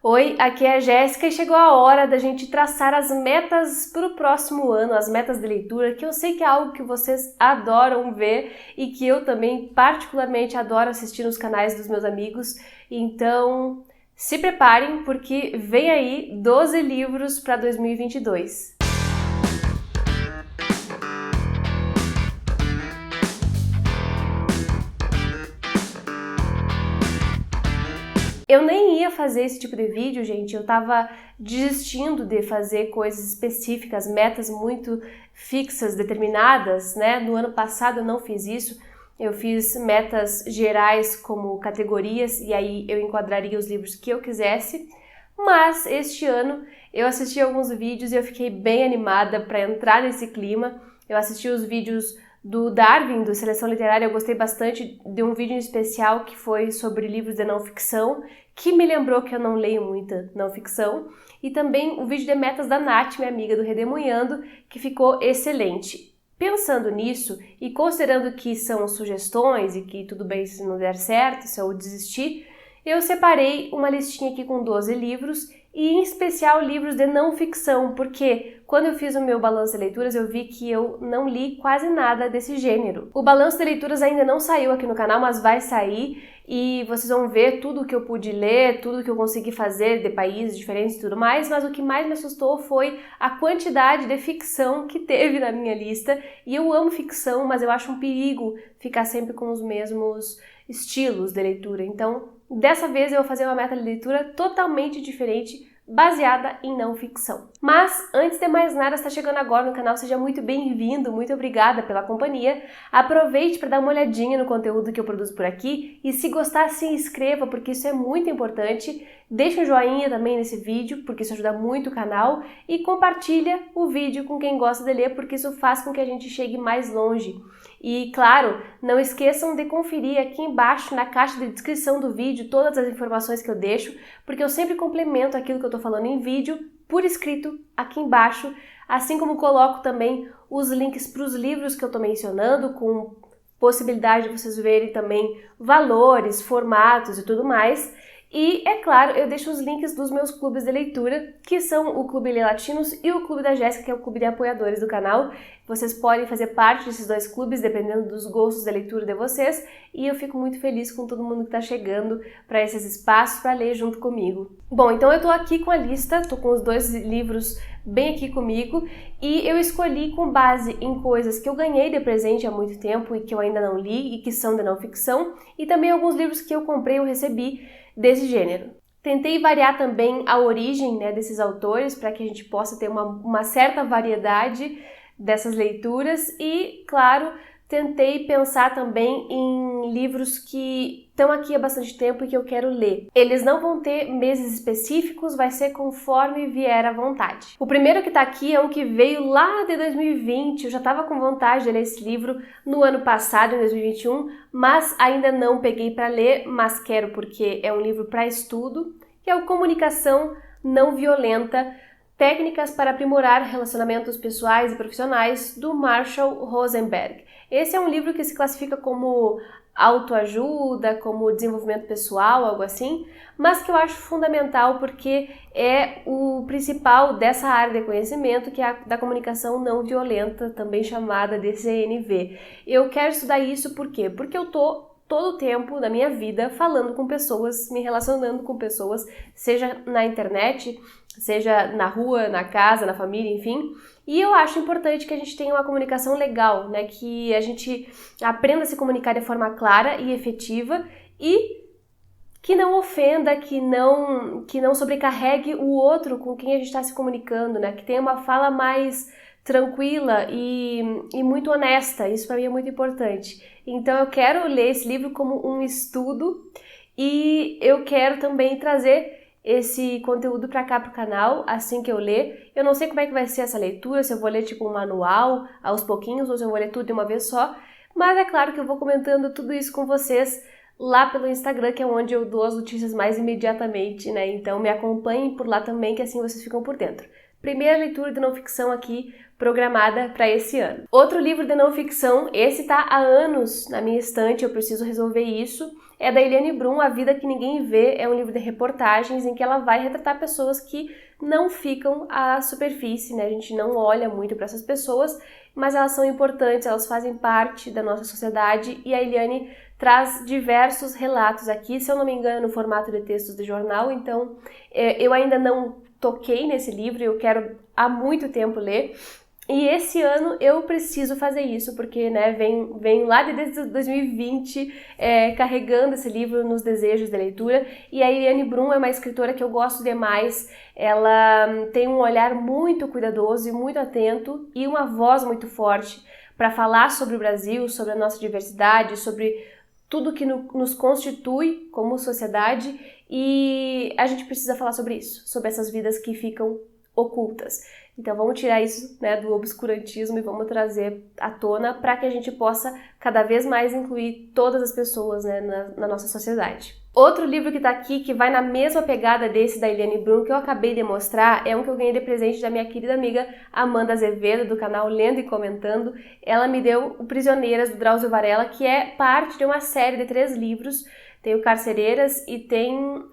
Oi, aqui é a Jéssica e chegou a hora da gente traçar as metas para o próximo ano, as metas de leitura, que eu sei que é algo que vocês adoram ver e que eu também particularmente adoro assistir nos canais dos meus amigos. Então, se preparem porque vem aí 12 livros para 2022. Eu nem ia fazer esse tipo de vídeo, gente, eu tava desistindo de fazer coisas específicas, metas muito fixas, determinadas, né? No ano passado eu não fiz isso, eu fiz metas gerais como categorias e aí eu enquadraria os livros que eu quisesse, mas este ano eu assisti alguns vídeos e eu fiquei bem animada para entrar nesse clima. Eu assisti os vídeos do Darwin, do Seleção Literária, eu gostei bastante de um vídeo em especial que foi sobre livros de não ficção, que me lembrou que eu não leio muita não ficção, e também o vídeo de metas da Nath, minha amiga do Redemoinhando, que ficou excelente. Pensando nisso e considerando que são sugestões e que tudo bem se não der certo, se eu desistir, eu separei uma listinha aqui com 12 livros e em especial livros de não ficção, porque quando eu fiz o meu balanço de leituras eu vi que eu não li quase nada desse gênero. O balanço de leituras ainda não saiu aqui no canal, mas vai sair e vocês vão ver tudo o que eu pude ler, tudo que eu consegui fazer de países diferentes e tudo mais, mas o que mais me assustou foi a quantidade de ficção que teve na minha lista, e eu amo ficção, mas eu acho um perigo ficar sempre com os mesmos estilos de leitura. Então, dessa vez eu vou fazer uma meta de leitura totalmente diferente, baseada em não ficção. Mas, antes de mais nada, se está chegando agora no canal, seja muito bem-vindo, muito obrigada pela companhia. Aproveite para dar uma olhadinha no conteúdo que eu produzo por aqui e, se gostar, se inscreva, porque isso é muito importante. Deixa um joinha também nesse vídeo, porque isso ajuda muito o canal, e compartilha o vídeo com quem gosta de ler, porque isso faz com que a gente chegue mais longe. E, claro, não esqueçam de conferir aqui embaixo na caixa de descrição do vídeo todas as informações que eu deixo, porque eu sempre complemento aquilo que eu estou falando em vídeo por escrito aqui embaixo, assim como coloco também os links para os livros que eu estou mencionando, com possibilidade de vocês verem também valores, formatos e tudo mais. E, é claro, eu deixo os links dos meus clubes de leitura, que são o Clube Lê Latinos e o Clube da Jéssica, que é o clube de apoiadores do canal. Vocês podem fazer parte desses dois clubes, dependendo dos gostos de leitura de vocês, e eu fico muito feliz com todo mundo que está chegando para esses espaços para ler junto comigo. Bom, então eu tô aqui com a lista, tô com os 2 livros bem aqui comigo, e eu escolhi com base em coisas que eu ganhei de presente há muito tempo e que eu ainda não li e que são de não ficção, e também alguns livros que eu comprei ou recebi desse gênero. Tentei variar também a origem, né, desses autores para que a gente possa ter uma certa variedade dessas leituras e, claro, tentei pensar também em livros que estão aqui há bastante tempo e que eu quero ler. Eles não vão ter meses específicos, vai ser conforme vier à vontade. O primeiro que está aqui é um que veio lá de 2020, eu já estava com vontade de ler esse livro no ano passado, em 2021, mas ainda não peguei para ler, mas quero porque é um livro para estudo, que é o Comunicação Não Violenta, Técnicas para Aprimorar Relacionamentos Pessoais e Profissionais, do Marshall Rosenberg. Esse é um livro que se classifica como autoajuda, como desenvolvimento pessoal, algo assim, mas que eu acho fundamental porque é o principal dessa área de conhecimento, que é a da comunicação não violenta, também chamada de CNV. Eu quero estudar isso por quê? Porque eu tô todo o tempo da minha vida falando com pessoas, me relacionando com pessoas, seja na internet, seja na rua, na casa, na família, enfim. E eu acho importante que a gente tenha uma comunicação legal, né? Que a gente aprenda a se comunicar de forma clara e efetiva e que não ofenda, que não sobrecarregue o outro com quem a gente está se comunicando, né? Que tenha uma fala mais tranquila e muito honesta. Isso para mim é muito importante. Então eu quero ler esse livro como um estudo e eu quero também trazer esse conteúdo para cá pro canal, assim que eu ler. Eu não sei como é que vai ser essa leitura, se eu vou ler tipo um manual aos pouquinhos ou se eu vou ler tudo de uma vez só, mas é claro que eu vou comentando tudo isso com vocês lá pelo Instagram, que é onde eu dou as notícias mais imediatamente, né? Então me acompanhem por lá também, que assim vocês ficam por dentro. Primeira leitura de não ficção aqui programada para esse ano. Outro livro de não ficção, esse tá há anos na minha estante, eu preciso resolver isso. é da Eliane Brum, A Vida que Ninguém Vê. É um livro de reportagens em que ela vai retratar pessoas que não ficam à superfície, né? A gente não olha muito para essas pessoas, mas elas são importantes, elas fazem parte da nossa sociedade, e a Eliane traz diversos relatos aqui, se eu não me engano, no formato de textos de jornal. Então eu ainda não toquei nesse livro, eu quero há muito tempo ler, e esse ano eu preciso fazer isso, porque, né, vem lá desde 2020 carregando esse livro nos desejos de leitura. E a Eliane Brum é uma escritora que eu gosto demais. Ela tem um olhar muito cuidadoso e muito atento, e uma voz muito forte para falar sobre o Brasil, sobre a nossa diversidade, sobre tudo que nos constitui como sociedade, e a gente precisa falar sobre isso, sobre essas vidas que ficam ocultas. Então vamos tirar isso, né, do obscurantismo e vamos trazer à tona para que a gente possa cada vez mais incluir todas as pessoas, né, na nossa sociedade. Outro livro que está aqui, que vai na mesma pegada desse da Eliane Brum, que eu acabei de mostrar, é um que eu ganhei de presente da minha querida amiga Amanda Azevedo, do canal Lendo e Comentando. Ela me deu o Prisioneiras, do Drauzio Varela, que é parte de uma série de 3 livros. Tem o Carcereiras e tem,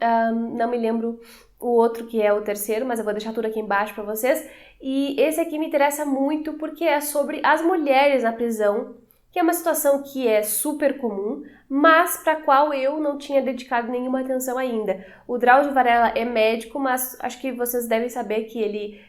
não me lembro o outro que é o terceiro, mas eu vou deixar tudo aqui embaixo para vocês. E esse aqui me interessa muito porque é sobre as mulheres na prisão, que é uma situação que é super comum, mas para a qual eu não tinha dedicado nenhuma atenção ainda. O Drauzio Varela é médico, mas acho que vocês devem saber que ele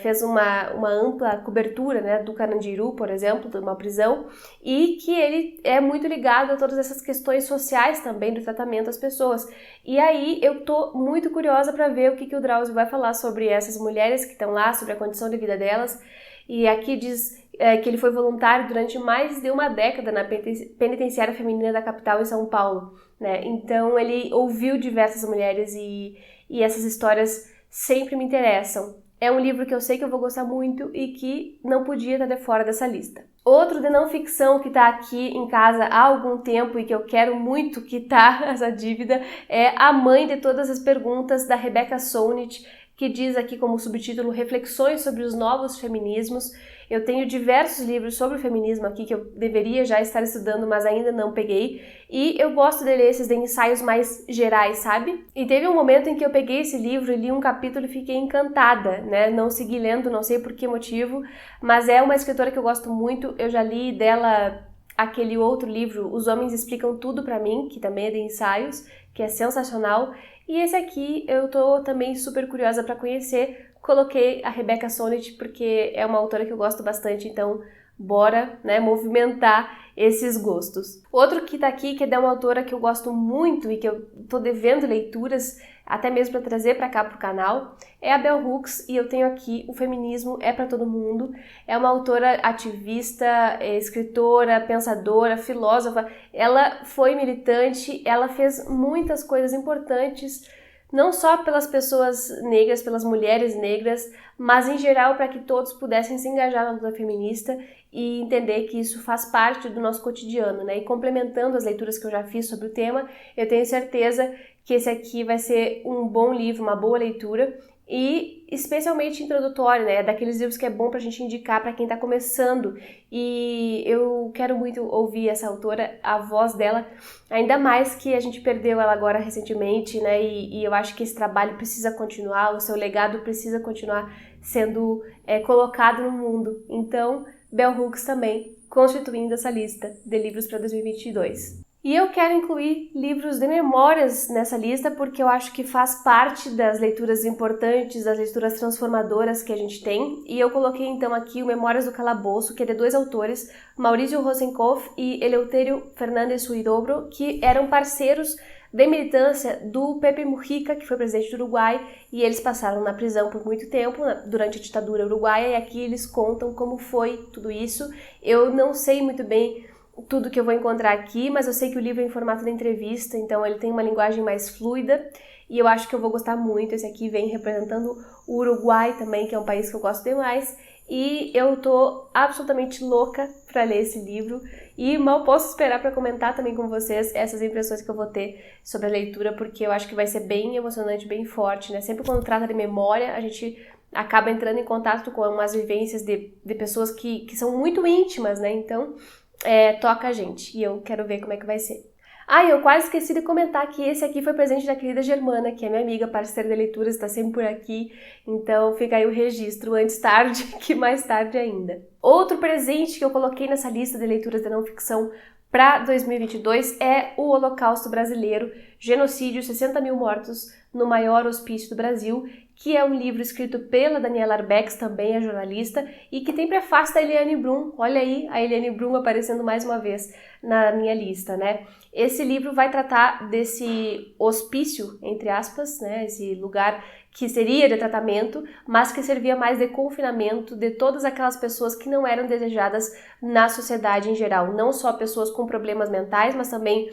fez uma ampla cobertura, né, do Carandiru, por exemplo, de uma prisão, e que ele é muito ligado a todas essas questões sociais também, do tratamento às pessoas. E aí eu tô muito curiosa para ver o que o Drauzio vai falar sobre essas mulheres que estão lá, sobre a condição de vida delas. E aqui diz que ele foi voluntário durante mais de uma década na penitenciária feminina da capital, em São Paulo, né? Então ele ouviu diversas mulheres e essas histórias sempre me interessam. É um livro que eu sei que eu vou gostar muito e que não podia estar de fora dessa lista. Outro de não ficção que está aqui em casa há algum tempo e que eu quero muito quitar essa dívida é A Mãe de Todas as Perguntas, da Rebecca Solnit, que diz aqui como subtítulo Reflexões sobre os Novos Feminismos. Eu tenho diversos livros sobre o feminismo aqui que eu deveria já estar estudando, mas ainda não peguei. E eu gosto de ler esses de ensaios mais gerais, sabe? E teve um momento em que eu peguei esse livro e li um capítulo e fiquei encantada, né? Não segui lendo, não sei por que motivo, mas é uma escritora que eu gosto muito. Eu já li dela aquele outro livro, Os Homens Explicam Tudo Pra Mim, que também é de ensaios, que é sensacional. E esse aqui eu tô também super curiosa para conhecer. Coloquei a Rebecca Solnit porque é uma autora que eu gosto bastante, então bora, né, movimentar esses gostos. Outro que tá aqui, que é de uma autora que eu gosto muito e que eu tô devendo leituras, até mesmo para trazer para cá pro canal, é a Bell Hooks, e eu tenho aqui O Feminismo é para Todo Mundo. É uma autora ativista, escritora, pensadora, filósofa. Ela foi militante, ela fez muitas coisas importantes, não só pelas pessoas negras, pelas mulheres negras, mas em geral para que todos pudessem se engajar na luta feminista e entender que isso faz parte do nosso cotidiano, né? E complementando as leituras que eu já fiz sobre o tema, eu tenho certeza que esse aqui vai ser um bom livro, uma boa leitura, e especialmente introdutório, né? Daqueles livros que é bom pra gente indicar para quem tá começando. E eu quero muito ouvir essa autora, a voz dela, ainda mais que a gente perdeu ela agora recentemente, né? E eu acho que esse trabalho precisa continuar, o seu legado precisa continuar sendo colocado no mundo. Então, Bell Hooks também constituindo essa lista de livros para 2022. E eu quero incluir livros de memórias nessa lista porque eu acho que faz parte das leituras importantes, das leituras transformadoras que a gente tem. E eu coloquei então aqui o Memórias do Calabouço, que é de 2 autores, Maurício Rosenkopf e Eleutério Fernández Huidobro, que eram parceiros de militância do Pepe Mujica, que foi presidente do Uruguai, e eles passaram na prisão por muito tempo, durante a ditadura uruguaia, e aqui eles contam como foi tudo isso. Eu não sei muito bem tudo que eu vou encontrar aqui, mas eu sei que o livro é em formato de entrevista, então ele tem uma linguagem mais fluida, e eu acho que eu vou gostar muito. Esse aqui vem representando o Uruguai também, que é um país que eu gosto demais, e eu tô absolutamente louca para ler esse livro, e mal posso esperar para comentar também com vocês essas impressões que eu vou ter sobre a leitura, porque eu acho que vai ser bem emocionante, bem forte, né? Sempre quando trata de memória, a gente acaba entrando em contato com umas vivências de pessoas que são muito íntimas, né? Então, toca a gente, e eu quero ver como é que vai ser. Ah, eu quase esqueci de comentar que esse aqui foi presente da querida Germana, que é minha amiga, parceira de leituras, está sempre por aqui. Então fica aí o registro, antes tarde que mais tarde ainda. Outro presente que eu coloquei nessa lista de leituras de não ficção para 2022 é o Holocausto Brasileiro, Genocídio, 60 mil mortos no maior hospício do Brasil, que é um livro escrito pela Daniela Arbex, também é jornalista, e que tem prefácio da Eliane Brum. Olha aí a Eliane Brum aparecendo mais uma vez na minha lista, né? Esse livro vai tratar desse hospício, entre aspas, né? Esse lugar que seria de tratamento, mas que servia mais de confinamento de todas aquelas pessoas que não eram desejadas na sociedade em geral. Não só pessoas com problemas mentais, mas também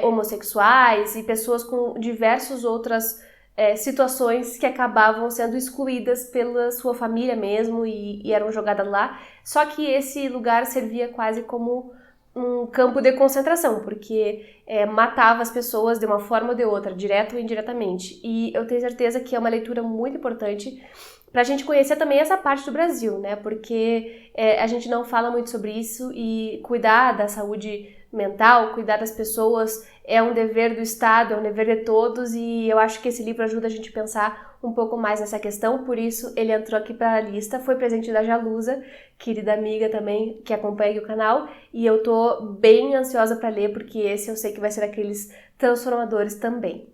homossexuais e pessoas com diversas outras situações que acabavam sendo excluídas pela sua família mesmo e eram jogadas lá. Só que esse lugar servia quase como um campo de concentração, porque matava as pessoas de uma forma ou de outra, direto ou indiretamente. E eu tenho certeza que é uma leitura muito importante para a gente conhecer também essa parte do Brasil, né? Porque a gente não fala muito sobre isso e cuidar da saúde mental, cuidar das pessoas é um dever do Estado, é um dever de todos, e eu acho que esse livro ajuda a gente a pensar um pouco mais nessa questão, por isso ele entrou aqui para a lista. Foi presente da Jalusa, querida amiga também, que acompanha o canal, e eu tô bem ansiosa para ler, porque esse eu sei que vai ser daqueles transformadores também.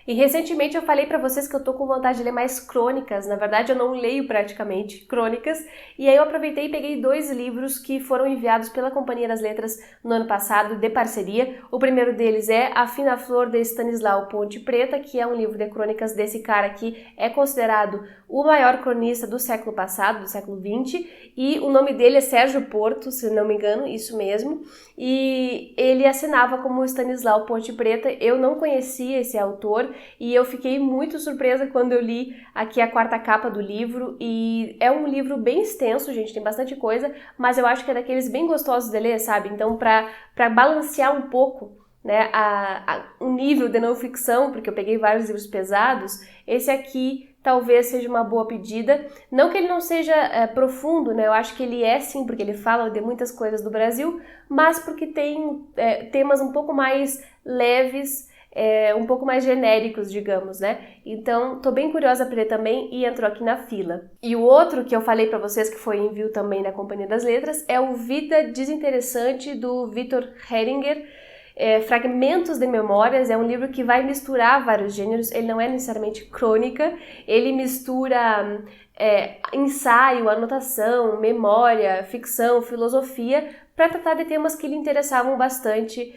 E recentemente eu falei pra vocês que eu tô com vontade de ler mais crônicas, na verdade eu não leio praticamente crônicas, e aí eu aproveitei e peguei 2 livros que foram enviados pela Companhia das Letras no ano passado, de parceria. O primeiro deles é A Fina Flor, de Stanislau Ponte Preta, que é um livro de crônicas desse cara que é considerado o maior cronista do século passado, do século XX, e o nome dele é Sérgio Porto, se não me engano, isso mesmo, e ele assinava como Stanislau Ponte Preta. Eu não conhecia esse autor, e eu fiquei muito surpresa quando eu li aqui a 4ª capa do livro, e é um livro bem extenso, gente, tem bastante coisa, mas eu acho que é daqueles bem gostosos de ler, sabe? Então, para balancear um pouco, né, o nível de não ficção, porque eu peguei vários livros pesados, esse aqui talvez seja uma boa pedida. Não que ele não seja profundo, né? Eu acho que ele é sim, porque ele fala de muitas coisas do Brasil, mas porque tem temas um pouco mais leves, um pouco mais genéricos, digamos, né? Então, tô bem curiosa para ler também e entrou aqui na fila. E o outro que eu falei para vocês, que foi envio também da Companhia das Letras, é o Vida Desinteressante, do Victor Heringer. Fragmentos de Memórias é um livro que vai misturar vários gêneros. Ele não é necessariamente crônica, ele mistura ensaio, anotação, memória, ficção, filosofia, para tratar de temas que lhe interessavam bastante,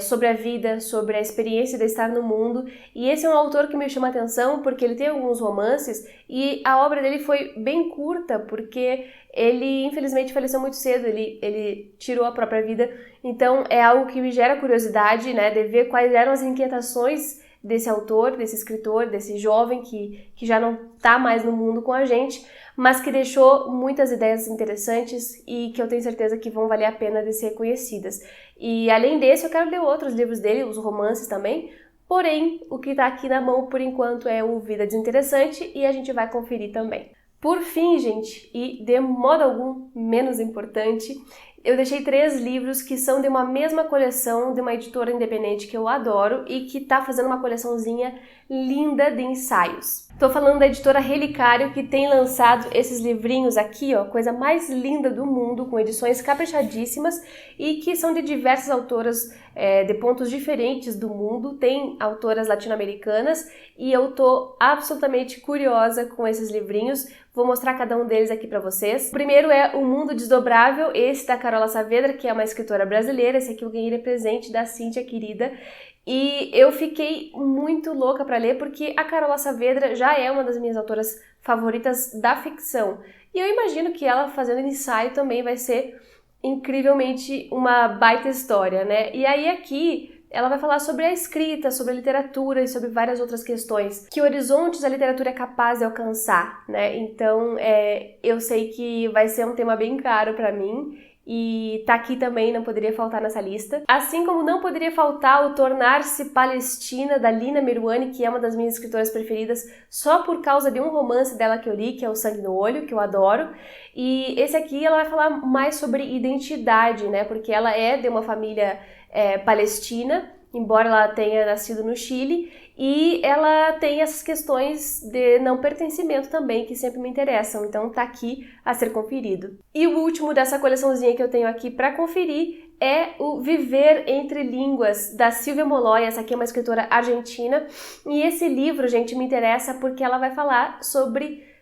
sobre a vida, sobre a experiência de estar no mundo. E esse é um autor que me chama a atenção porque ele tem alguns romances e a obra dele foi bem curta, porque ele infelizmente faleceu muito cedo, ele tirou a própria vida. Então é algo que me gera curiosidade, né, de ver quais eram as inquietações desse autor, desse escritor, desse jovem que já não está mais no mundo com a gente, mas que deixou muitas ideias interessantes e que eu tenho certeza que vão valer a pena de ser conhecidas. E além desse, eu quero ler outros livros dele, os romances também, porém, o que está aqui na mão por enquanto é o Vida Desinteressante, e a gente vai conferir também. Por fim, gente, e de modo algum menos importante, eu deixei 3 livros que são de uma mesma coleção de uma editora independente que eu adoro e que tá fazendo uma coleçãozinha linda de ensaios. Tô falando da editora Relicário, que tem lançado esses livrinhos aqui, ó, coisa mais linda do mundo, com edições caprichadíssimas e que são de diversas autoras de pontos diferentes do mundo. Tem autoras latino-americanas e eu tô absolutamente curiosa com esses livrinhos. Vou mostrar cada um deles aqui para vocês. O primeiro é O Mundo Desdobrável, esse da Carola Saavedra, que é uma escritora brasileira. Esse aqui eu ganhei de presente da Cíntia, querida. E eu fiquei muito louca para ler, porque a Carola Saavedra já é uma das minhas autoras favoritas da ficção. E eu imagino que ela fazendo ensaio também vai ser incrivelmente uma baita história, né? E aí aqui ela vai falar sobre a escrita, sobre a literatura e sobre várias outras questões. Que horizontes a literatura é capaz de alcançar, né? Então, eu sei que vai ser um tema bem caro para mim. E tá aqui também, não poderia faltar nessa lista. Assim como não poderia faltar o Tornar-se Palestina, da Lina Meruane, que é uma das minhas escritoras preferidas, só por causa de um romance dela que eu li, que é O Sangue no Olho, que eu adoro. E esse aqui ela vai falar mais sobre identidade, né? Porque ela é de uma família palestina, embora ela tenha nascido no Chile, e ela tem essas questões de não pertencimento também, que sempre me interessam, então tá aqui a ser conferido. E o último dessa coleçãozinha que eu tenho aqui para conferir é o Viver Entre Línguas, da Silvia Molloy. Essa aqui é uma escritora argentina, e esse livro, gente, me interessa porque ela vai falar sobre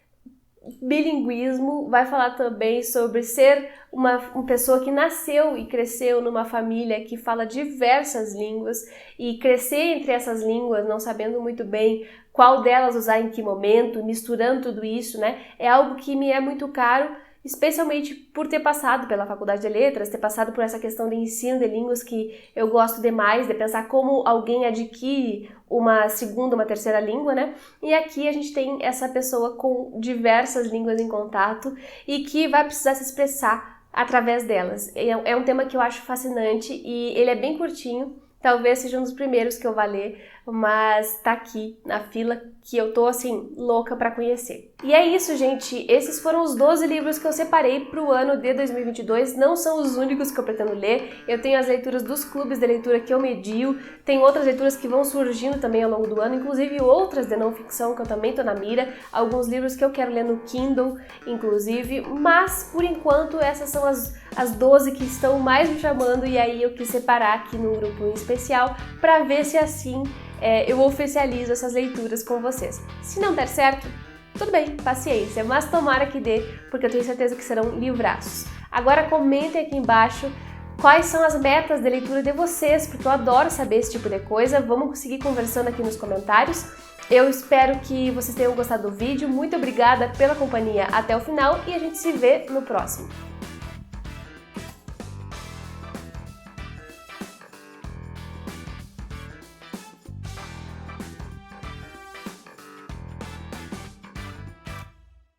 bilinguismo, vai falar também sobre ser uma pessoa que nasceu e cresceu numa família que fala diversas línguas e crescer entre essas línguas, não sabendo muito bem qual delas usar em que momento, misturando tudo isso, né? É algo que me é muito caro, especialmente por ter passado pela Faculdade de Letras, ter passado por essa questão de ensino de línguas que eu gosto demais, de pensar como alguém adquire uma segunda, uma terceira língua, né? E aqui a gente tem essa pessoa com diversas línguas em contato e que vai precisar se expressar através delas. É um tema que eu acho fascinante e ele é bem curtinho, talvez seja um dos primeiros que eu vá ler, mas tá aqui na fila que eu tô, assim, louca pra conhecer. E é isso, gente. Esses foram os 12 livros que eu separei pro ano de 2022. Não são os únicos que eu pretendo ler. Eu tenho as leituras dos clubes de leitura que eu medio. Tem outras leituras que vão surgindo também ao longo do ano, inclusive outras de não ficção que eu também tô na mira. Alguns livros que eu quero ler no Kindle, inclusive. Mas, por enquanto, essas são as 12 que estão mais me chamando, e aí eu quis separar aqui num grupo em especial para ver se assim eu oficializo essas leituras com vocês. Se não der certo, tudo bem, paciência, mas tomara que dê, porque eu tenho certeza que serão livraços. Agora comentem aqui embaixo quais são as metas de leitura de vocês, porque eu adoro saber esse tipo de coisa. Vamos seguir conversando aqui nos comentários. Eu espero que vocês tenham gostado do vídeo. Muito obrigada pela companhia até o final e a gente se vê no próximo.